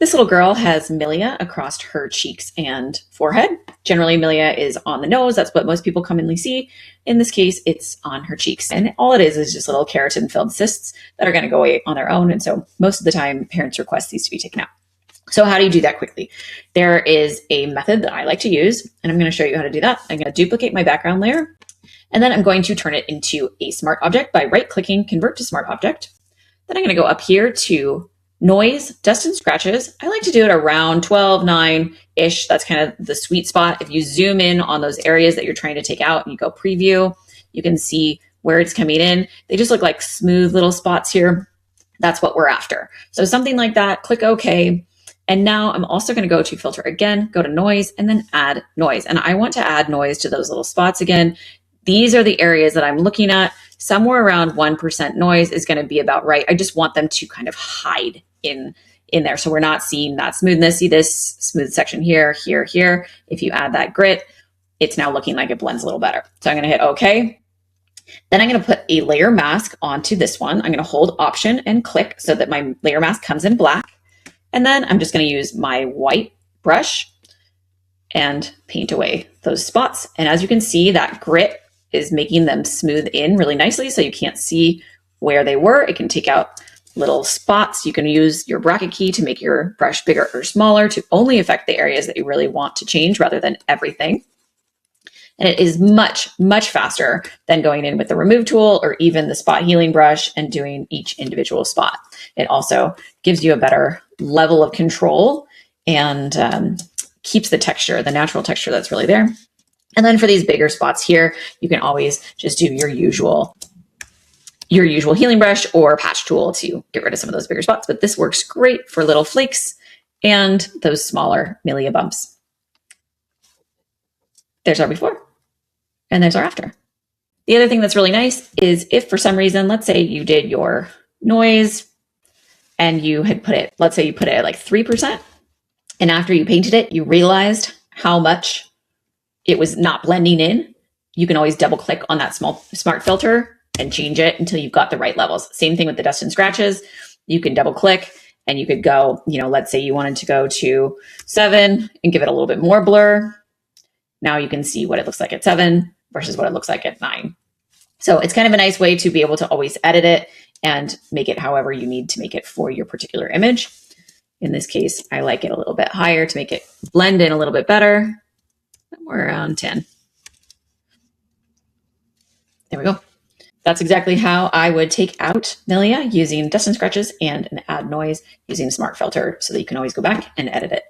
This little girl has milia across her cheeks and forehead. Generally, milia is on the nose. That's what most people commonly see. In this case, it's on her cheeks. And all it is just little keratin-filled cysts that are going to go away on their own. And so most of the time, parents request these to be taken out. So how do you do that quickly? There is a method that I like to use, and I'm going to show you how to do that. I'm going to duplicate my background layer, and then I'm going to turn it into a smart object by right-clicking, convert to smart object. Then I'm going to go up here to noise, dust and scratches. I like to do it around 12, 9-ish. That's kind of the sweet spot. If you zoom in on those areas that you're trying to take out and you go preview, you can see where it's coming in. They just look like smooth little spots here. That's what we're after. So something like that, click OK. And now I'm also going to go to filter again, go to noise, and then add noise. And I want to add noise to those little spots again. These are the areas that I'm looking at. Somewhere around 1% noise is going to be about right. I just want them to kind of hide in there. So we're not seeing that smoothness. See this smooth section here, here, here. If you add that grit, it's now looking like it blends a little better. So I'm going to hit OK. Then I'm going to put a layer mask onto this one. I'm going to hold Option and click so that my layer mask comes in black. And then I'm just going to use my white brush and paint away those spots. And as you can see, that grit is making them smooth in really nicely, so you can't see where they were. It can take out little spots. You can use your bracket key to make your brush bigger or smaller to only affect the areas that you really want to change rather than everything. And it is much, much faster than going in with the remove tool or even the spot healing brush and doing each individual spot. It also gives you a better level of control and keeps the texture, the natural texture that's really there. And then for these bigger spots here, you can always just do your usual healing brush or patch tool to get rid of some of those bigger spots. But this works great for little flakes and those smaller milia bumps. There's our before and there's our after. The other thing that's really nice is if for some reason, let's say you did your noise and you had put it, let's say you put it at like 3%. And after you painted it, you realized how much it was not blending in. You can always double click on that smart filter and change it until you've got the right levels. Same thing with the dust and scratches. You can double click and you could go, let's say you wanted to go to 7 and give it a little bit more blur. Now you can see what it looks like at 7 versus what it looks like at 9. So it's kind of a nice way to be able to always edit it and make it however you need to make it for your particular image. In this case, I like it a little bit higher to make it blend in a little bit better. We're around 10. There we go. That's exactly how I would take out milia using dust and scratches and an add noise using smart filter so that you can always go back and edit it.